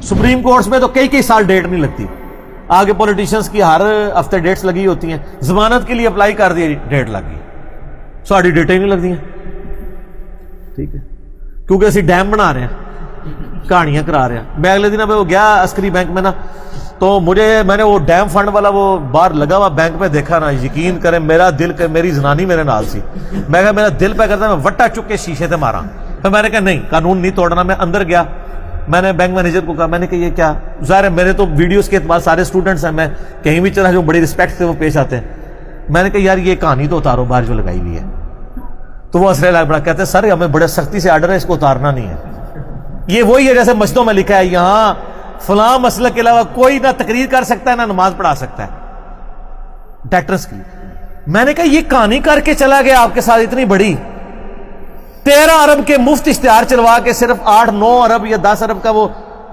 Supreme courts میں تو کئی کئی سال ڈیٹ نہیں لگتی. آگے پولیٹیشنز کی ہر ہفتے ڈیٹس لگی ہوتی ہیں. ضمانت کے لیے اپلائی کر دی, ڈیٹ لگ گئی. ساری ڈیٹیں نہیں لگتی ہیں. ٹھیک ہے, کیونکہ اسی ڈیم بنا رہے ہیں, کہانیاں کرا رہے ہیں. میں اگلے دن وہ گیا عسکری بینک میں نا, تو میں نے وہ ڈیم فنڈ والا وہ باہر لگا ہوا بینک پہ دیکھا نا, یقین کریں میرا دل, میری زنانی میرے نال سی. میں کہا میرا دل پہ کرتا, میں وٹا چک کے شیشے تے مارا. پھر میں نے کہا نہیں, قانون نہیں توڑنا. میں اندر گیا, میں نے بینک مینیجر کو کہا, میں نے کہا یہ کیا, ظاہر ہے میرے تو ویڈیوز کے اعتبار سارے اسٹوڈنٹس ہیں, میں کہیں بھی چلا جو بڑی رسپیکٹ سے وہ پیش آتے ہیں. میں نے کہا یار یہ کہانی تو اتارو باہر جو لگائی ہوئی ہے. تو وہ ہنسنے لگ پڑا, کہتے ہیں سر ہمیں بڑے سختی سے آرڈر ہے, اس کو اتارنا نہیں ہے. یہ وہی ہے جیسے مسجدوں میں لکھا ہے یہاں فلاں مسئلہ کے علاوہ کوئی نہ تقریر کر سکتا ہے نہ نماز پڑھا سکتا ہے, ڈائریکٹرز کی. میں نے کہا یہ کہانی کر کے چلا گیا آپ کے ساتھ اتنی بڑی, 13 ارب کے مفت اشتہار چلوا کے صرف 8-9 ارب یا 10 ارب کا وہ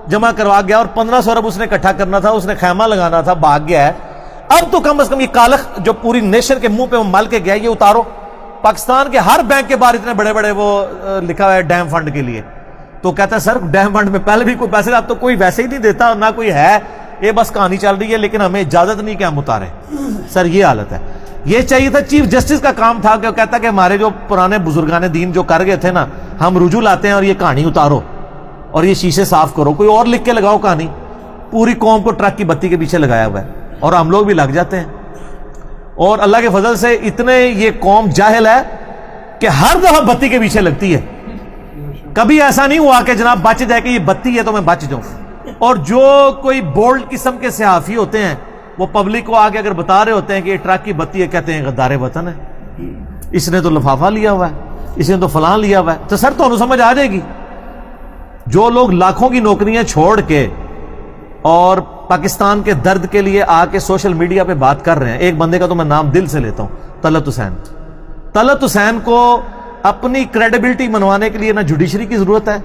جمع کروا گیا, اور 1500 ارب اس نے اکٹھا کرنا تھا, اس نے خیمہ لگانا تھا, بھاگ گیا ہے. اب تو کم از کم یہ کالخ جو پوری نیشن کے منہ پہ وہ مل کے گیا, یہ اتارو. پاکستان کے ہر بینک کے باہر اتنے بڑے بڑے وہ لکھا ہوا ہے ڈیم فنڈ کے لیے. تو کہتا ہے سر ڈیم فنڈ میں پہلے بھی کوئی پیسے, اب تو کوئی ویسے ہی نہیں دیتا, نہ کوئی ہے, یہ بس کہانی چل رہی ہے, لیکن ہمیں اجازت نہیں کہ ہم اتاریں. سر یہ حالت ہے. یہ چاہیے تھا چیف جسٹس کا کام تھا کہ وہ کہتا کہ ہمارے جو پرانے بزرگان دین جو کر گئے تھے نا, ہم رجوع لاتے ہیں اور یہ کہانی اتارو اور یہ شیشے صاف کرو, کوئی اور لکھ کے لگاؤ کہانی. پوری قوم کو ٹرک کی بتی کے پیچھے لگایا ہوا ہے, اور ہم لوگ بھی لگ جاتے ہیں. اور اللہ کے فضل سے اتنے یہ قوم جاہل ہے کہ ہر دفعہ بتی کے پیچھے لگتی ہے. کبھی ایسا نہیں ہوا کہ جناب بچ جائے کہ یہ بتی ہے تو میں بچ جاؤں. اور جو کوئی بولڈ قسم کے صحافی ہوتے ہیں وہ پبلک کو آگے اگر بتا رہے ہوتے ہیں کہ یہ ٹرک کی بتی ہے, کہتے ہیں غدار وطن ہے, اس نے تو لفافہ لیا ہوا ہے, اس نے تو فلاں لیا ہوا ہے. تو سر تو سمجھ آ جائے گی. جو لوگ لاکھوں کی نوکریاں چھوڑ کے اور پاکستان کے درد کے لیے آ کے سوشل میڈیا پہ بات کر رہے ہیں, ایک بندے کا تو میں نام دل سے لیتا ہوں, طلعت حسین. طلعت حسین کو اپنی کریڈیبلٹی منوانے کے لیے نہ جوڈیشری کی ضرورت ہے,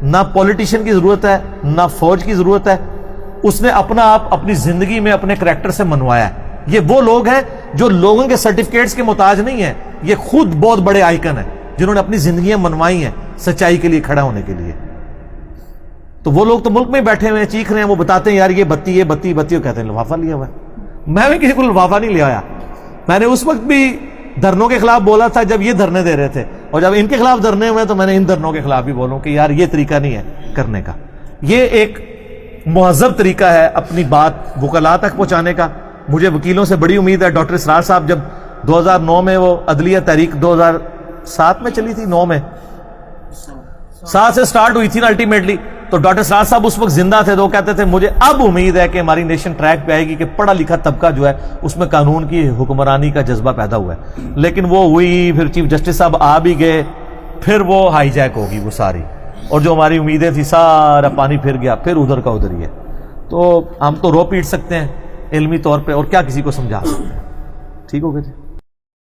نہ پولیٹیشین کی ضرورت ہے, نہ فوج کی ضرورت ہے. اس نے اپنا آپ اپنی زندگی میں اپنے کریکٹر سے منوایا ہے. یہ وہ لوگ ہیں جو لوگوں کے سرٹیفکیٹس کے محتاج نہیں ہیں, یہ خود بہت بڑے آئیکن ہیں جنہوں نے اپنی زندگیاں منوائی ہیں سچائی کے لیے کھڑا ہونے کے لیے. تو وہ لوگ تو ملک میں بیٹھے ہوئے ہیں, چیخ رہے ہیں, وہ بتاتے ہیں یار یہ بتی ہے, بتی بتی, کہتے ہیں لفافہ لیا ہوا ہے. میں بھی کسی کو لفافہ نہیں لے آیا. میں نے اس وقت بھی دھرنوں کے خلاف بولا تھا جب یہ دھرنے دے رہے تھے, اور جب ان کے خلاف دھرنے ہوئے تو میں نے ان دھرنوں کے خلاف بھی بولوں کہ یار یہ طریقہ نہیں ہے کرنے کا. یہ ایک مہذب طریقہ ہے اپنی بات وکلاء تک پہنچانے کا. مجھے وکیلوں سے بڑی امید ہے. ڈاکٹر اسرار صاحب جب 2009 میں وہ عدلیہ تحریک 2007 میں چلی تھی, 9 میں 7 سے سٹارٹ ہوئی تھی نا الٹیمیٹلی, تو ڈاکٹر اسرار صاحب اس وقت زندہ تھے. تو وہ کہتے تھے مجھے اب امید ہے کہ ہماری نیشن ٹریک پہ آئے گی کہ پڑھا لکھا طبقہ جو ہے اس میں قانون کی حکمرانی کا جذبہ پیدا ہوا ہے. لیکن وہ ہوئی, پھر چیف جسٹس صاحب آ بھی گئے, پھر وہ ہائی جیک ہوگی وہ ساری, اور جو ہماری امیدیں تھی سارا پانی پھر گیا, پھر ادھر کا ادھر ہی ہے. تو ہم تو رو پیٹ سکتے ہیں علمی طور پہ, اور کیا کسی کو سمجھا سکتے ہیں. ٹھیک ہو گیا جی.